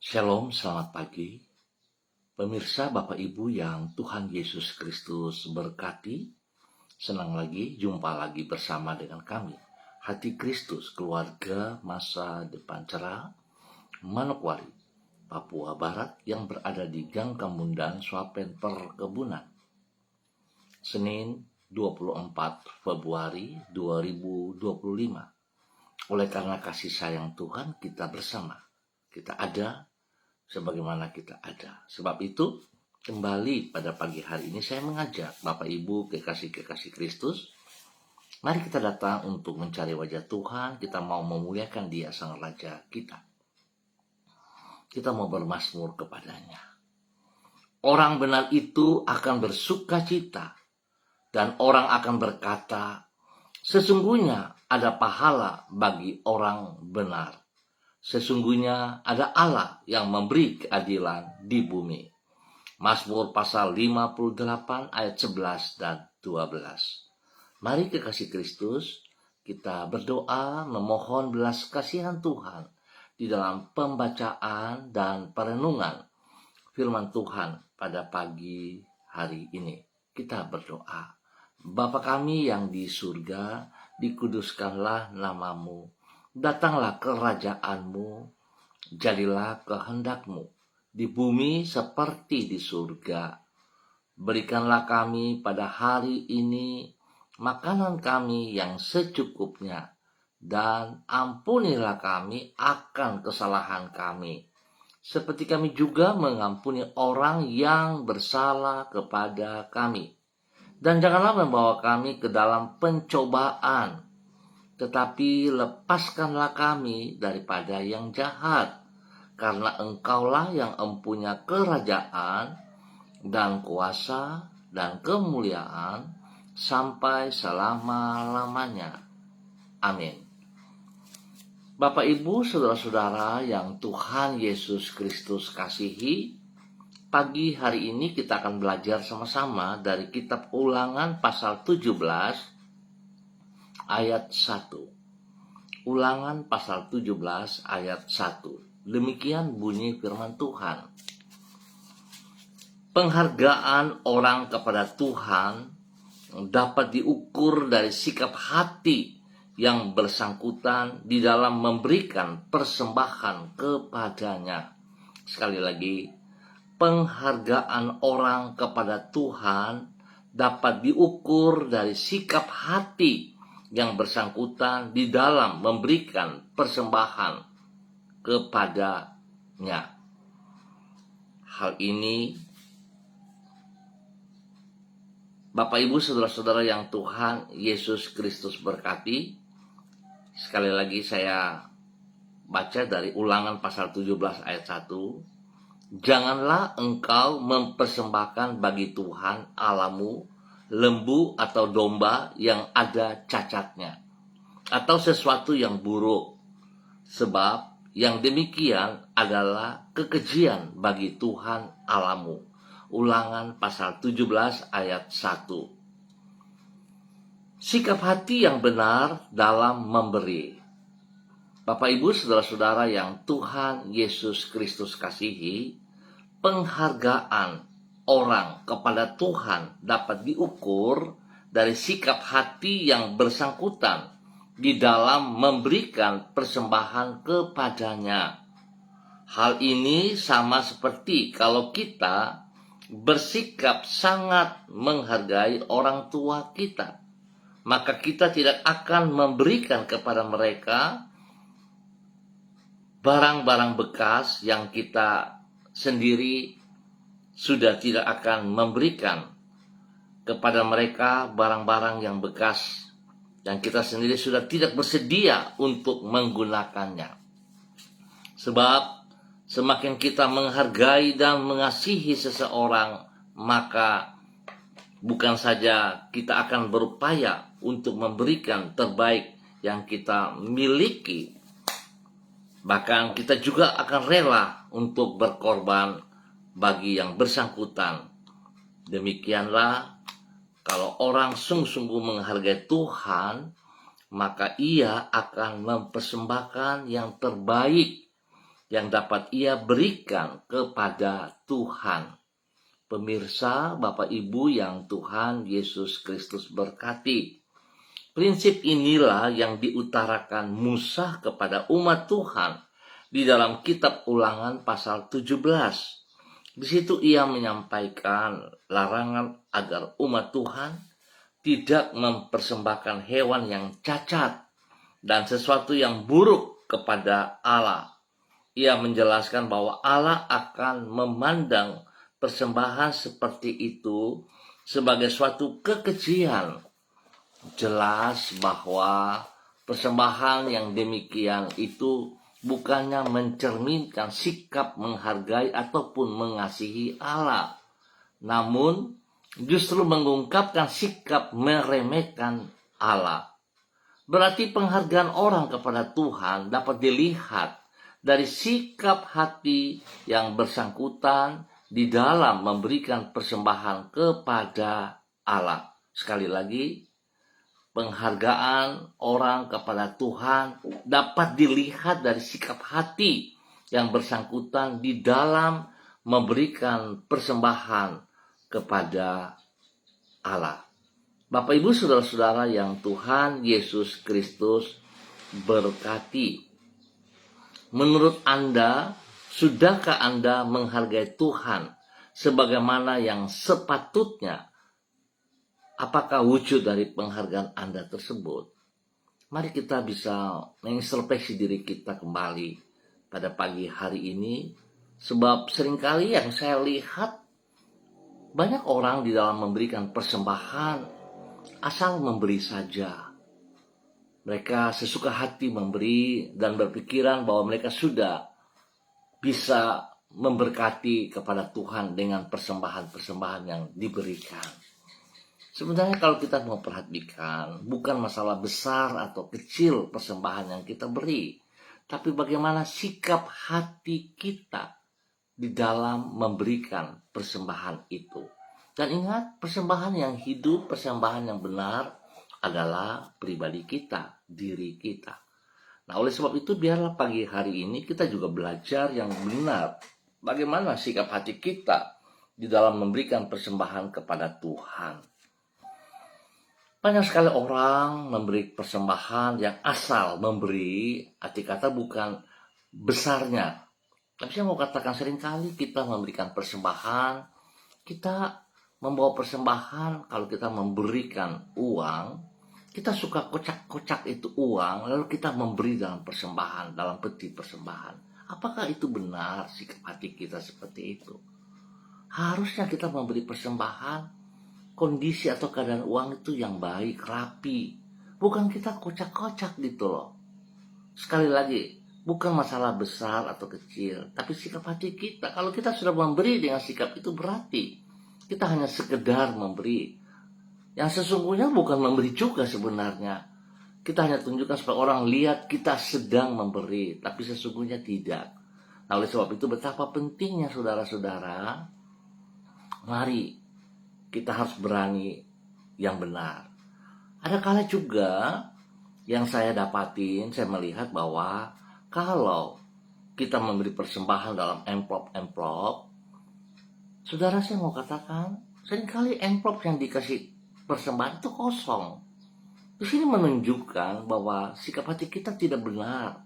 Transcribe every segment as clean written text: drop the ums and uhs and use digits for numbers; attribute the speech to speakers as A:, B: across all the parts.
A: Shalom, selamat pagi. Pemirsa Bapak Ibu yang Tuhan Yesus Kristus berkati, senang lagi jumpa lagi bersama dengan kami. Hati Kristus, keluarga masa depan cerah, Manokwari, Papua Barat yang berada di Gang Kamundan, Swapen Perkebunan. Senin 24 Februari 2025. Oleh karena kasih sayang Tuhan, kita bersama. Kita ada sebagaimana kita ada. Sebab itu, kembali pada pagi hari ini saya mengajak Bapak Ibu kekasih-kekasih Kristus, mari kita datang untuk mencari wajah Tuhan. Kita mau memuliakan Dia Sang Raja kita. Kita mau bermazmur kepadanya. Orang benar itu akan bersuka cita, dan orang akan berkata, sesungguhnya ada pahala bagi orang benar. Sesungguhnya ada Allah yang memberi keadilan di bumi. Mazmur pasal 58 ayat 11 dan 12. Mari kekasih Kristus, kita berdoa memohon belas kasihan Tuhan di dalam pembacaan dan perenungan firman Tuhan pada pagi hari ini. Kita berdoa. Bapa kami yang di surga, dikuduskanlah namamu. Datanglah kerajaan-Mu, jadilah kehendak-Mu di bumi seperti di surga. Berikanlah kami pada hari ini makanan kami yang secukupnya, dan ampunilah kami akan kesalahan kami, seperti kami juga mengampuni orang yang bersalah kepada kami. Dan janganlah membawa kami ke dalam pencobaan, tetapi lepaskanlah kami daripada yang jahat, karena Engkaulah yang empunya kerajaan dan kuasa dan kemuliaan sampai selama-lamanya. Amin. Bapak, Ibu, saudara-saudara yang Tuhan Yesus Kristus kasihi, pagi hari ini kita akan belajar sama-sama dari kitab Ulangan pasal 17 ayat 1. Ulangan pasal 17 ayat 1. Demikian bunyi firman Tuhan. Penghargaan orang kepada Tuhan dapat diukur dari sikap hati yang bersangkutan di dalam memberikan persembahan kepadanya. Sekali lagi, penghargaan orang kepada Tuhan dapat diukur dari sikap hati yang bersangkutan di dalam memberikan persembahan kepadanya. Hal ini, Bapak, Ibu, saudara-saudara yang Tuhan Yesus Kristus berkati, sekali lagi saya baca dari Ulangan pasal 17 ayat 1. Janganlah engkau mempersembahkan bagi Tuhan Allahmu lembu atau domba yang ada cacatnya, atau sesuatu yang buruk, sebab yang demikian adalah kekejian bagi Tuhan Allahmu. Ulangan pasal 17 ayat 1. Sikap hati yang benar dalam memberi. Bapak, Ibu, saudara-saudara yang Tuhan Yesus Kristus kasihi, penghargaan orang kepada Tuhan dapat diukur dari sikap hati yang bersangkutan di dalam memberikan persembahan kepadanya. Hal ini sama seperti kalau kita bersikap sangat menghargai orang tua kita, maka kita tidak akan memberikan kepada mereka barang-barang bekas yang kita sendiri sudah tidak akan memberikan kepada mereka barang-barang yang bekas yang kita sendiri sudah tidak bersedia untuk menggunakannya. Sebab semakin kita menghargai dan mengasihi seseorang, maka bukan saja kita akan berupaya untuk memberikan terbaik yang kita miliki, bahkan kita juga akan rela untuk berkorban bagi yang bersangkutan. Demikianlah, kalau orang sungguh-sungguh menghargai Tuhan, maka ia akan mempersembahkan yang terbaik yang dapat ia berikan kepada Tuhan. Pemirsa, Bapak Ibu yang Tuhan Yesus Kristus berkati. Prinsip inilah yang diutarakan Musa kepada umat Tuhan di dalam kitab Ulangan pasal 17. Di situ ia menyampaikan larangan agar umat Tuhan tidak mempersembahkan hewan yang cacat dan sesuatu yang buruk kepada Allah. Ia menjelaskan bahwa Allah akan memandang persembahan seperti itu sebagai suatu kekejian. Jelas bahwa persembahan yang demikian itu bukannya mencerminkan sikap menghargai ataupun mengasihi Allah, namun justru mengungkapkan sikap meremehkan Allah. Berarti penghargaan orang kepada Tuhan dapat dilihat dari sikap hati yang bersangkutan di dalam memberikan persembahan kepada Allah. Sekali lagi, penghargaan orang kepada Tuhan dapat dilihat dari sikap hati yang bersangkutan di dalam memberikan persembahan kepada Allah. Bapak Ibu saudara-saudara yang Tuhan Yesus Kristus berkati. Menurut Anda, sudahkah Anda menghargai Tuhan sebagaimana yang sepatutnya? Apakah wujud dari penghargaan Anda tersebut? Mari kita bisa mengintrospeksi diri kita kembali pada pagi hari ini. Sebab seringkali yang saya lihat, banyak orang di dalam memberikan persembahan asal memberi saja. Mereka sesuka hati memberi dan berpikiran bahwa mereka sudah bisa memberkati kepada Tuhan dengan persembahan-persembahan yang diberikan. Sebenarnya kalau kita mau perhatikan, bukan masalah besar atau kecil persembahan yang kita beri, tapi bagaimana sikap hati kita di dalam memberikan persembahan itu. Dan ingat, persembahan yang hidup, persembahan yang benar adalah pribadi kita, diri kita. Nah, oleh sebab itu biarlah pagi hari ini kita juga belajar yang benar. Bagaimana sikap hati kita di dalam memberikan persembahan kepada Tuhan. Banyak sekali orang memberi persembahan yang asal memberi, arti kata bukan besarnya. Tapi saya mau katakan seringkali kita memberikan persembahan, kita membawa persembahan, kalau kita memberikan uang, kita suka kocak-kocak itu uang, lalu kita memberi dalam persembahan, dalam peti persembahan. Apakah itu benar sikap hati kita seperti itu? Harusnya kita memberi persembahan, kondisi atau keadaan uang itu yang baik, rapi. Bukan kita kocak-kocak gitu loh. Sekali lagi, bukan masalah besar atau kecil, tapi sikap hati kita. Kalau kita sudah memberi dengan sikap itu berarti kita hanya sekedar memberi. Yang sesungguhnya bukan memberi juga sebenarnya. Kita hanya tunjukkan supaya orang lihat kita sedang memberi, tapi sesungguhnya tidak. Nah, oleh sebab itu betapa pentingnya saudara-saudara, mari kita harus berani yang benar. Ada kala juga yang saya dapatin, saya melihat bahwa kalau kita memberi persembahan dalam amplop, saudara, saya mau katakan, seringkali amplop yang dikasih persembahan itu kosong. Di sini menunjukkan bahwa sikap hati kita tidak benar.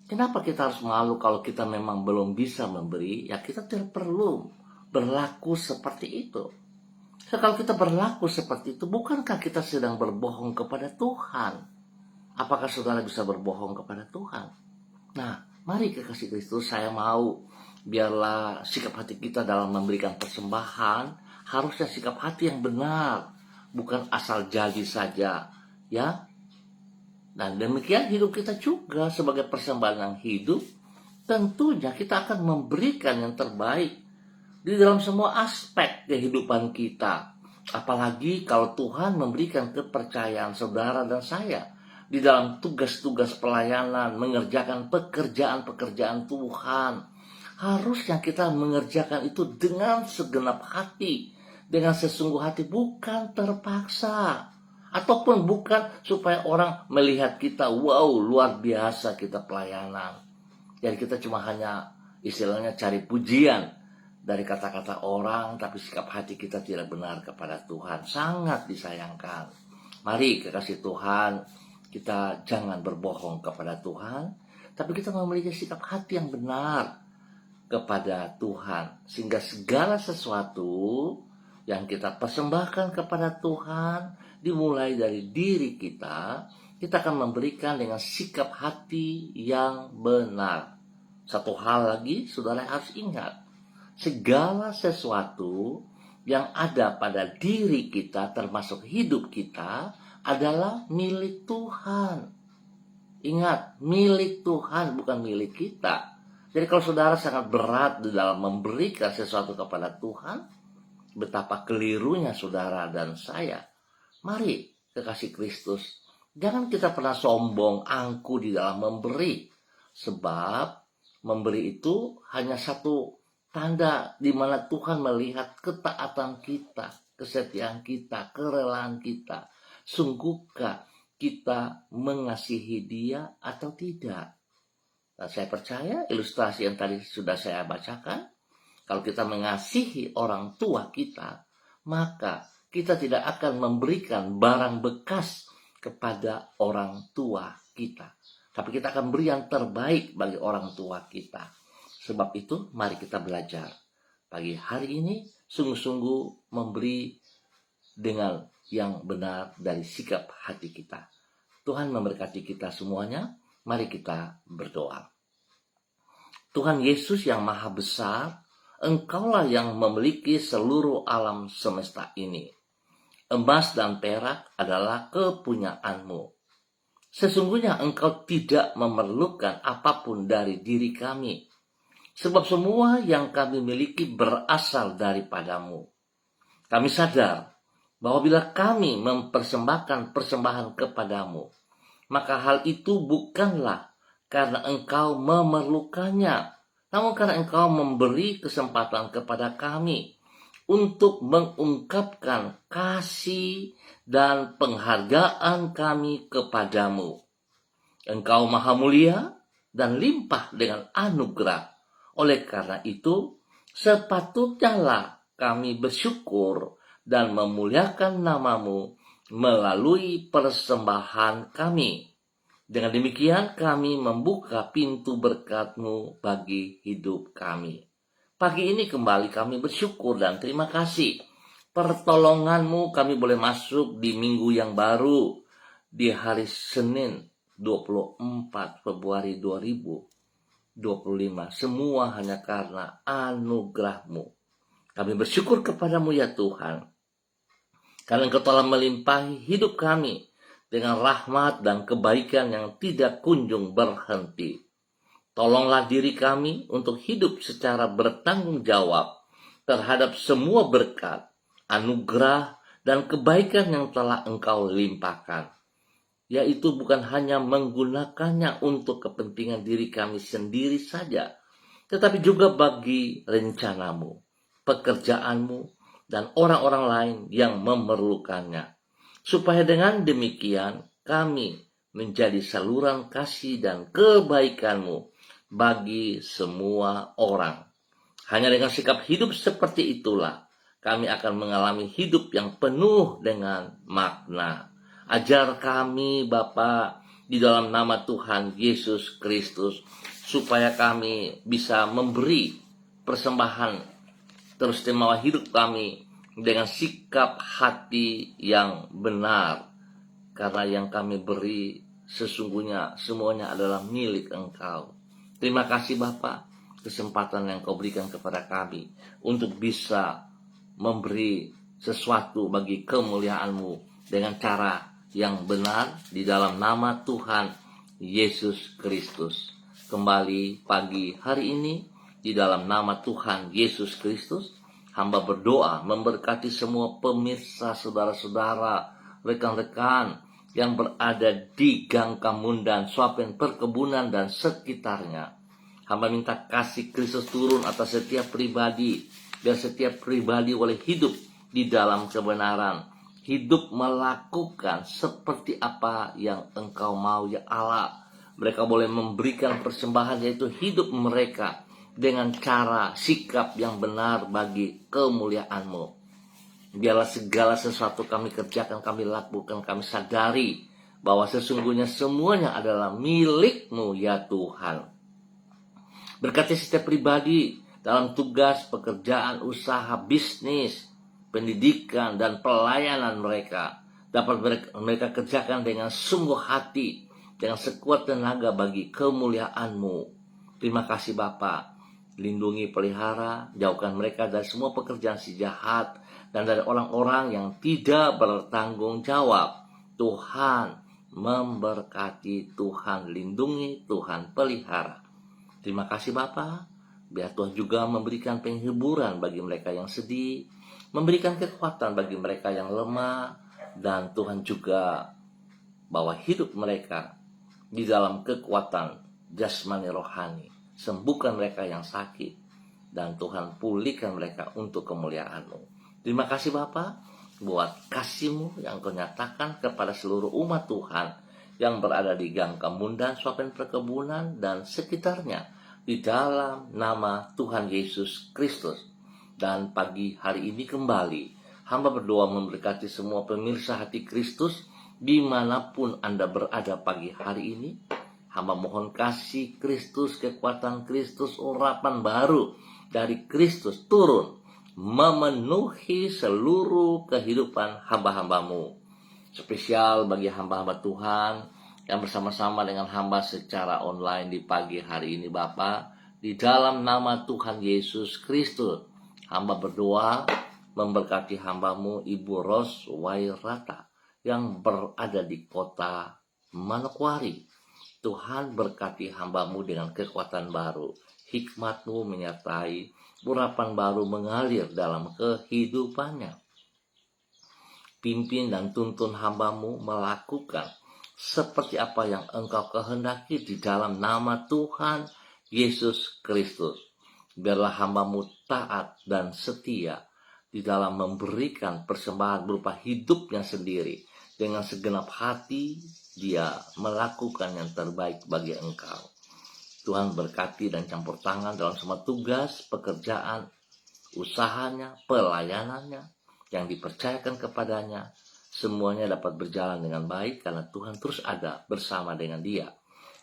A: Kenapa kita harus malu kalau kita memang belum bisa memberi? Ya kita tidak perlu berlaku seperti itu. Kalau kita berlaku seperti itu, bukankah kita sedang berbohong kepada Tuhan? Apakah saudara bisa berbohong kepada Tuhan? Nah, mari kekasih Kristus, saya mau biarlah sikap hati kita dalam memberikan persembahan harusnya sikap hati yang benar, bukan asal jadi saja, ya. Dan demikian hidup kita juga sebagai persembahan yang hidup, tentunya kita akan memberikan yang terbaik di dalam semua aspek kehidupan kita. Apalagi kalau Tuhan memberikan kepercayaan saudara dan saya di dalam tugas-tugas pelayanan, mengerjakan pekerjaan-pekerjaan Tuhan. Harusnya kita mengerjakan itu dengan segenap hati, dengan sesungguh hati, bukan terpaksa. Ataupun bukan supaya orang melihat kita, wow, luar biasa kita pelayanan. Jadi kita cuma hanya istilahnya cari pujian dari kata-kata orang, tapi sikap hati kita tidak benar kepada Tuhan. Sangat disayangkan. Mari kekasih Tuhan, kita jangan berbohong kepada Tuhan, tapi kita memiliki sikap hati yang benar kepada Tuhan. Sehingga segala sesuatu yang kita persembahkan kepada Tuhan, dimulai dari diri kita akan memberikan dengan sikap hati yang benar. Satu hal lagi, saudara harus ingat, segala sesuatu yang ada pada diri kita, termasuk hidup kita, adalah milik Tuhan. Ingat, milik Tuhan, bukan milik kita. Jadi kalau saudara sangat berat di dalam memberikan sesuatu kepada Tuhan, betapa kelirunya saudara dan saya. Mari, kekasih Kristus, jangan kita pernah sombong, angkuh di dalam memberi. Sebab memberi itu hanya satu tanda di mana Tuhan melihat ketaatan kita, kesetiaan kita, kerelaan kita. Sungguhkah kita mengasihi Dia atau tidak? Nah, saya percaya ilustrasi yang tadi sudah saya bacakan, kalau kita mengasihi orang tua kita, maka kita tidak akan memberikan barang bekas kepada orang tua kita. Tapi kita akan beri yang terbaik bagi orang tua kita. Sebab itu, mari kita belajar. Pagi hari ini, sungguh-sungguh memberi dengan yang benar dari sikap hati kita. Tuhan memberkati kita semuanya. Mari kita berdoa. Tuhan Yesus yang Maha Besar, Engkaulah yang memiliki seluruh alam semesta ini. Emas dan perak adalah kepunyaanmu. Sesungguhnya Engkau tidak memerlukan apapun dari diri kami, sebab semua yang kami miliki berasal daripadamu. Kami sadar bahwa bila kami mempersembahkan persembahan kepadamu, maka hal itu bukanlah karena Engkau memerlukannya, namun karena Engkau memberi kesempatan kepada kami untuk mengungkapkan kasih dan penghargaan kami kepadamu. Engkau Maha Mulia dan limpah dengan anugerah. Oleh karena itu, sepatutnyalah kami bersyukur dan memuliakan namamu melalui persembahan kami. Dengan demikian kami membuka pintu berkat-Mu bagi hidup kami. Pagi ini kembali kami bersyukur dan terima kasih. Pertolongan-Mu kami boleh masuk di minggu yang baru, di hari Senin 24 Februari 2025. Semua hanya karena anugerah-Mu. Kami bersyukur kepadamu ya Tuhan, karena Engkau telah melimpahi hidup kami dengan rahmat dan kebaikan yang tidak kunjung berhenti. Tolonglah diri kami untuk hidup secara bertanggung jawab terhadap semua berkat, anugerah, dan kebaikan yang telah Engkau limpahkan. Yaitu bukan hanya menggunakannya untuk kepentingan diri kami sendiri saja, tetapi juga bagi rencanamu, pekerjaanmu, dan orang-orang lain yang memerlukannya. Supaya dengan demikian kami menjadi saluran kasih dan kebaikan-Mu bagi semua orang. Hanya dengan sikap hidup seperti itulah kami akan mengalami hidup yang penuh dengan makna. Ajar kami Bapa di dalam nama Tuhan Yesus Kristus, supaya kami bisa memberi persembahan teristimewa hidup kami dengan sikap hati yang benar. Karena yang kami beri sesungguhnya semuanya adalah milik Engkau. Terima kasih Bapa, kesempatan yang Kau berikan kepada kami untuk bisa memberi sesuatu bagi kemuliaan-Mu dengan cara yang benar di dalam nama Tuhan Yesus Kristus. Kembali pagi hari ini di dalam nama Tuhan Yesus Kristus, hamba berdoa memberkati semua pemirsa, saudara-saudara, rekan-rekan yang berada di Gang Kamundan, Swapen Perkebunan dan sekitarnya. Hamba minta kasih Kristus turun atas setiap pribadi, dan setiap pribadi boleh hidup di dalam kebenaran, hidup melakukan seperti apa yang Engkau mau ya Allah. Mereka boleh memberikan persembahan, yaitu hidup mereka dengan cara sikap yang benar bagi kemuliaan-Mu. Biarlah segala sesuatu kami kerjakan, kami lakukan, kami sadari bahwa sesungguhnya semuanya adalah milik-Mu ya Tuhan. Berkati setiap pribadi dalam tugas, pekerjaan, usaha, bisnis, pendidikan, dan pelayanan mereka. Dapat mereka kerjakan dengan sungguh hati, dengan sekuat tenaga bagi kemuliaan-Mu. Terima kasih Bapa. Lindungi, pelihara, jauhkan mereka dari semua pekerjaan si jahat dan dari orang-orang yang tidak bertanggung jawab. Tuhan memberkati, Tuhan lindungi, Tuhan pelihara. Terima kasih Bapa. Biar Tuhan juga memberikan penghiburan bagi mereka yang sedih, memberikan kekuatan bagi mereka yang lemah, dan Tuhan juga bawa hidup mereka di dalam kekuatan jasmani rohani. Sembuhkan mereka yang sakit, dan Tuhan pulihkan mereka untuk kemuliaan-Mu. Terima kasih Bapa buat kasih-Mu yang Kau nyatakan kepada seluruh umat Tuhan yang berada di Gang Kemundan, Swapen Perkebunan, dan sekitarnya, di dalam nama Tuhan Yesus Kristus. Dan pagi hari ini kembali, hamba berdoa memberkati semua pemirsa Hati Kristus dimanapun Anda berada pagi hari ini. Hamba mohon kasih Kristus, kekuatan Kristus, urapan baru dari Kristus turun memenuhi seluruh kehidupan hamba-hamba-Mu. Spesial bagi hamba-hamba Tuhan yang bersama-sama dengan hamba secara online di pagi hari ini Bapa. Di dalam nama Tuhan Yesus Kristus, hamba berdoa memberkati hamba-Mu Ibu Ros Wairata yang berada di kota Manokwari. Tuhan berkati hamba-Mu dengan kekuatan baru, hikmat-Mu menyertai, urapan baru mengalir dalam kehidupannya. Pimpin dan tuntun hamba-Mu melakukan seperti apa yang Engkau kehendaki di dalam nama Tuhan Yesus Kristus. Biarlah hamba-Mu taat dan setia di dalam memberikan persembahan berupa hidupnya sendiri. Dengan segenap hati dia melakukan yang terbaik bagi Engkau. Tuhan berkati dan campur tangan dalam semua tugas, pekerjaan, usahanya, pelayanannya yang dipercayakan kepadanya. Semuanya dapat berjalan dengan baik karena Tuhan terus ada bersama dengan dia.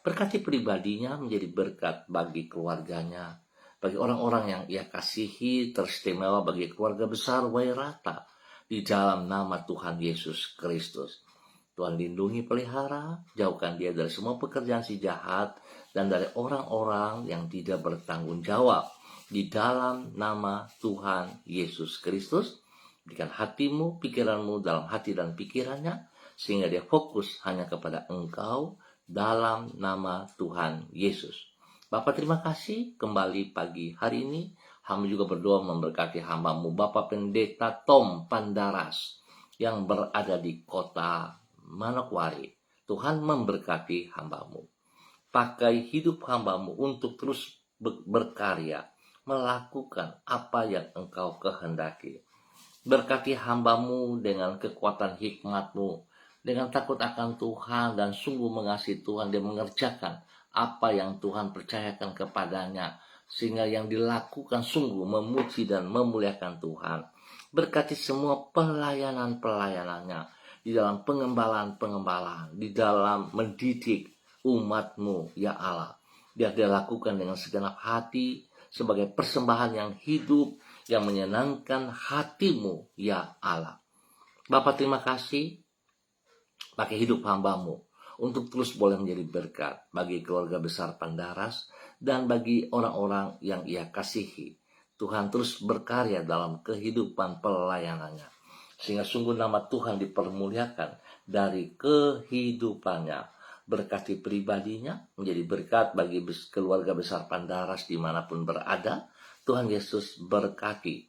A: Berkati pribadinya menjadi berkat bagi keluarganya, bagi orang-orang yang ia kasihi, teristimewa bagi keluarga besar Wairata di dalam nama Tuhan Yesus Kristus. Tuhan lindungi, pelihara, jauhkan dia dari semua pekerjaan si jahat dan dari orang-orang yang tidak bertanggung jawab. Di dalam nama Tuhan Yesus Kristus, berikan hatimu, pikiranmu dalam hati dan pikirannya, sehingga dia fokus hanya kepada Engkau dalam nama Tuhan Yesus. Bapak terima kasih kembali pagi hari ini. Hamba juga berdoa memberkati hamba-Mu Bapak Pendeta Tom Pandaras yang berada di kota Manokwari. Tuhan memberkati hamba-Mu. Pakai hidup hamba-Mu untuk terus berkarya, melakukan apa yang Engkau kehendaki. Berkati hamba-Mu dengan kekuatan hikmat-Mu, dengan takut akan Tuhan dan sungguh mengasihi Tuhan. Dia mengerjakan apa yang Tuhan percayakan kepadanya, sehingga yang dilakukan sungguh memuji dan memuliakan Tuhan. Berkati semua pelayanan-pelayanannya di dalam pengembalaan, di dalam mendidik umat-Mu ya Allah. Biar dia lakukan dengan segenap hati sebagai persembahan yang hidup, yang menyenangkan hati-Mu ya Allah. Bapak terima kasih pakai hidup hamba-Mu untuk terus boleh menjadi berkat bagi keluarga besar Pandaras dan bagi orang-orang yang ia kasihi. Tuhan terus berkarya dalam kehidupan pelayanannya, sehingga sungguh nama Tuhan dipermuliakan dari kehidupannya. Berkati pribadinya menjadi berkat bagi keluarga besar Pandaras dimanapun berada. Tuhan Yesus berkati.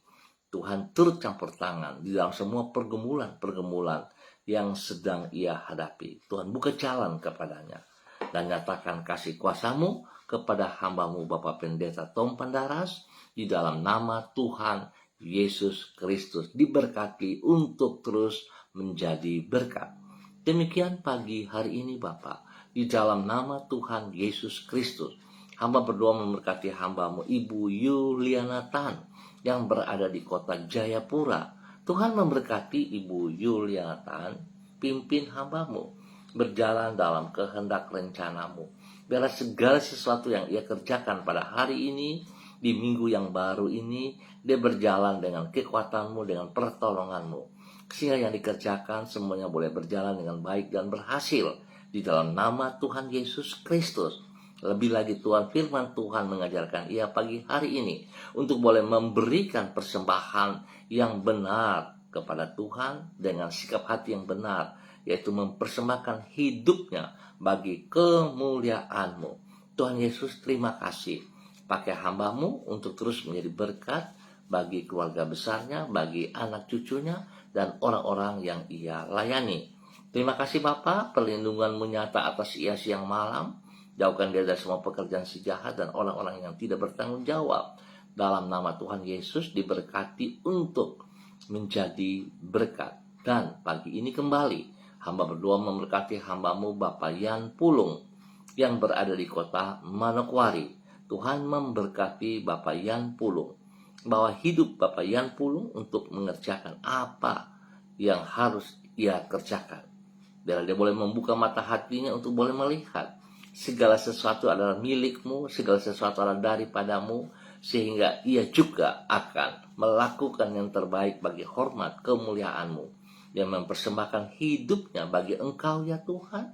A: Tuhan turut campur tangan di dalam semua pergumulan yang sedang ia hadapi. Tuhan buka jalan kepadanya dan nyatakan kasih kuasa-Mu kepada hamba-Mu Bapak Pendeta Tom Pandaras di dalam nama Tuhan Yesus Kristus. Diberkati untuk terus menjadi berkat. Demikian pagi hari ini Bapak. di dalam nama Tuhan Yesus Kristus. Hamba berdoa memberkati hambamu Ibu Yuliana Tan yang berada di kota Jayapura. Tuhan memberkati Ibu Yuliana Tan, pimpin hambamu berjalan dalam kehendak rencanamu. Biarlah segala sesuatu yang ia kerjakan pada hari ini, di minggu yang baru ini, dia berjalan dengan kekuatanmu, dengan pertolonganmu. Sehingga yang dikerjakan semuanya boleh berjalan dengan baik dan berhasil. Di dalam nama Tuhan Yesus Kristus. Lebih lagi Tuhan, firman Tuhan mengajarkan ia pagi hari ini untuk boleh memberikan persembahan yang benar kepada Tuhan dengan sikap hati yang benar, yaitu mempersembahkan hidupnya bagi kemuliaan-Mu. Tuhan Yesus, terima kasih. Pakai hambamu untuk terus menjadi berkat bagi keluarga besarnya, bagi anak cucunya, dan orang-orang yang ia layani. Terima kasih Bapa, perlindungan-Mu nyata atas ia siang malam. Jauhkan dia dari semua pekerjaan si jahat dan orang-orang yang tidak bertanggung jawab. Dalam nama Tuhan Yesus diberkati untuk menjadi berkat. Dan pagi ini kembali, hamba berdoa memberkati hambamu Bapak Yan Pulung yang berada di kota Manokwari. Tuhan memberkati Bapak Yan Pulung, bahwa hidup Bapak Yan Pulung untuk mengerjakan apa yang harus ia kerjakan. Biar dia boleh membuka mata hatinya untuk boleh melihat segala sesuatu adalah milik-Mu, segala sesuatu adalah daripadamu, sehingga ia juga akan melakukan yang terbaik bagi hormat kemuliaan-Mu, yang mempersembahkan hidupnya bagi Engkau ya Tuhan,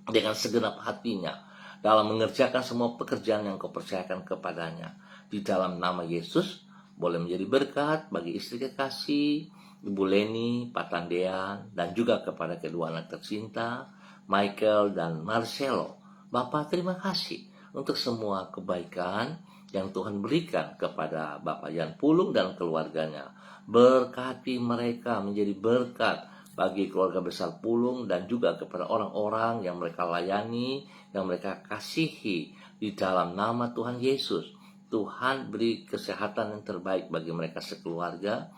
A: dengan segenap hatinya, dalam mengerjakan semua pekerjaan yang Kau percayakan kepadanya. Di dalam nama Yesus, boleh menjadi berkat bagi istri kekasih, Ibu Leni, Pak Tandean, dan juga kepada kedua anak tercinta, Michael dan Marcelo. Bapak, terima kasih untuk semua kebaikan yang Tuhan berikan kepada Bapak Yan Pulung dan keluarganya. Berkati mereka menjadi berkat bagi keluarga besar Pulung dan juga kepada orang-orang yang mereka layani, yang mereka kasihi. Di dalam nama Tuhan Yesus, Tuhan beri kesehatan yang terbaik bagi mereka sekeluarga.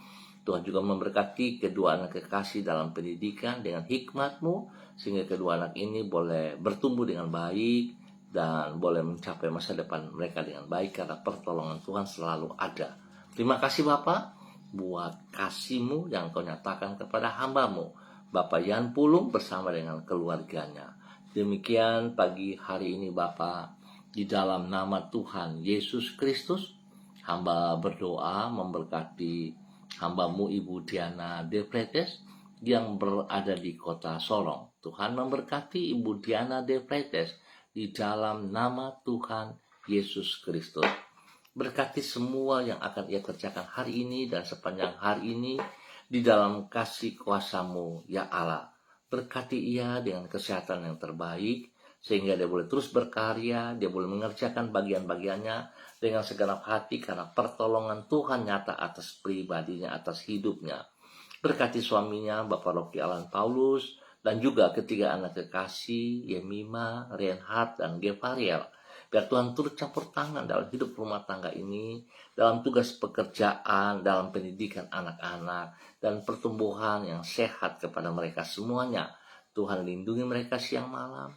A: Tuhan juga memberkati kedua anak kekasih dalam pendidikan dengan hikmat-Mu, sehingga kedua anak ini boleh bertumbuh dengan baik dan boleh mencapai masa depan mereka dengan baik karena pertolongan Tuhan selalu ada. Terima kasih Bapak buat kasih-Mu yang Kau nyatakan kepada hamba-Mu Bapak Yan Pulung bersama dengan keluarganya. Demikian pagi hari ini Bapak, di dalam nama Tuhan Yesus Kristus, hamba berdoa memberkati hamba-Mu Ibu Diana Defretes yang berada di kota Sorong. Tuhan memberkati Ibu Diana Defretes di dalam nama Tuhan Yesus Kristus. Berkati semua yang akan ia kerjakan hari ini dan sepanjang hari ini di dalam kasih kuasa-Mu ya Allah. Berkati ia dengan kesehatan yang terbaik, sehingga dia boleh terus berkarya, dia boleh mengerjakan bagian-bagiannya dengan segenap hati karena pertolongan Tuhan nyata atas pribadinya, atas hidupnya. Berkati suaminya Bapak Rocky Alan Paulus dan juga ketiga anak kekasih Yemima, Reinhard, dan Gevariel. Biar Tuhan turut campur tangan dalam hidup rumah tangga ini, dalam tugas pekerjaan, dalam pendidikan anak-anak, dan pertumbuhan yang sehat kepada mereka semuanya. Tuhan lindungi mereka siang malam,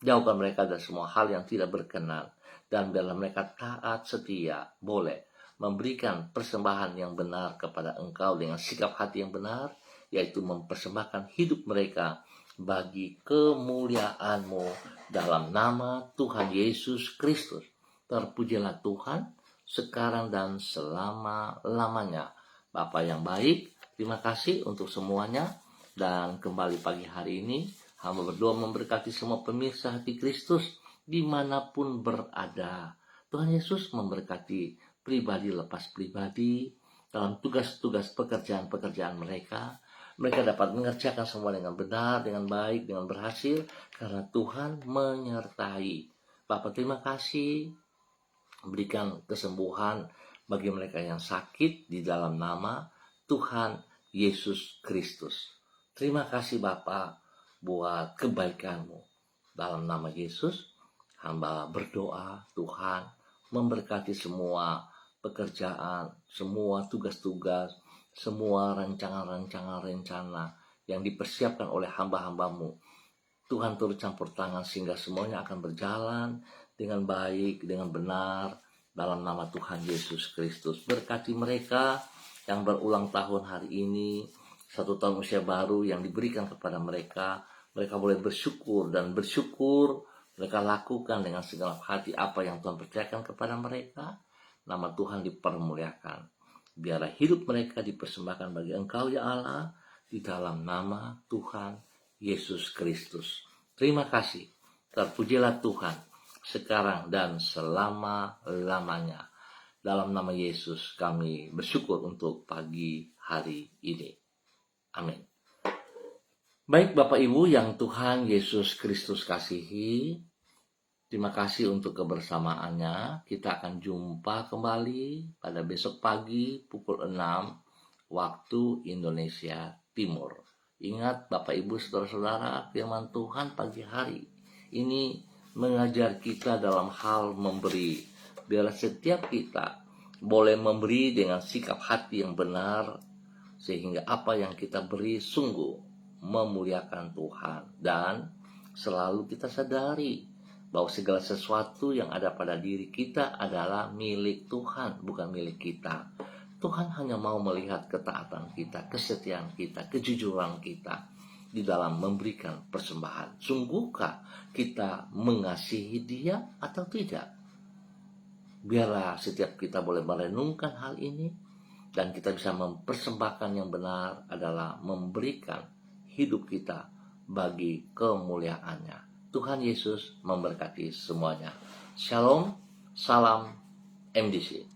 A: jauhkan mereka dari semua hal yang tidak berkenan, dan biarlah mereka taat setia, boleh memberikan persembahan yang benar kepada Engkau dengan sikap hati yang benar, yaitu mempersembahkan hidup mereka bagi kemuliaan-Mu dalam nama Tuhan Yesus Kristus. Terpujilah Tuhan sekarang dan selama-lamanya. Bapa yang baik, terima kasih untuk semuanya. Dan kembali pagi hari ini, hamba berdoa memberkati semua pemirsa hati Kristus dimanapun berada. Tuhan Yesus memberkati pribadi lepas pribadi dalam tugas-tugas pekerjaan-pekerjaan mereka. Mereka dapat mengerjakan semua dengan benar, dengan baik, dengan berhasil, karena Tuhan menyertai. Bapak terima kasih, berikan kesembuhan bagi mereka yang sakit di dalam nama Tuhan Yesus Kristus. Terima kasih Bapak buat kebaikan-Mu. Dalam nama Yesus, hamba berdoa Tuhan memberkati semua pekerjaan, semua tugas-tugas, semua rancangan-rancangan rencana yang dipersiapkan oleh hamba-hamba-Mu Tuhan turut campur tangan sehingga semuanya akan berjalan dengan baik, dengan benar dalam nama Tuhan Yesus Kristus. Berkati mereka yang berulang tahun hari ini, 1 tahun usia baru yang diberikan kepada mereka. Mereka boleh bersyukur dan bersyukur mereka lakukan dengan segenap hati apa yang Tuhan percayakan kepada mereka. Nama Tuhan dipermuliakan. Biarlah hidup mereka dipersembahkan bagi Engkau ya Allah, di dalam nama Tuhan Yesus Kristus. Terima kasih. Terpujilah Tuhan sekarang dan selama-lamanya. Dalam nama Yesus kami bersyukur untuk pagi hari ini. Amin. Baik Bapak Ibu yang Tuhan Yesus Kristus kasihi, terima kasih untuk kebersamaannya. Kita akan jumpa kembali pada besok pagi pukul 6 waktu Indonesia Timur. Ingat Bapak Ibu Saudara-saudara, firman Tuhan pagi hari ini mengajar kita dalam hal memberi. Biarlah setiap kita boleh memberi dengan sikap hati yang benar, sehingga apa yang kita beri sungguh memuliakan Tuhan. Dan selalu kita sadari bahwa segala sesuatu yang ada pada diri kita adalah milik Tuhan, bukan milik kita. Tuhan hanya mau melihat ketaatan kita, kesetiaan kita, kejujuran kita di dalam memberikan persembahan. Sungguhkah kita mengasihi Dia atau tidak? Biarlah setiap kita boleh merenungkan hal ini, dan kita bisa mempersembahkan yang benar adalah memberikan hidup kita bagi kemuliaannya. Tuhan Yesus memberkati semuanya. Shalom, salam MDC.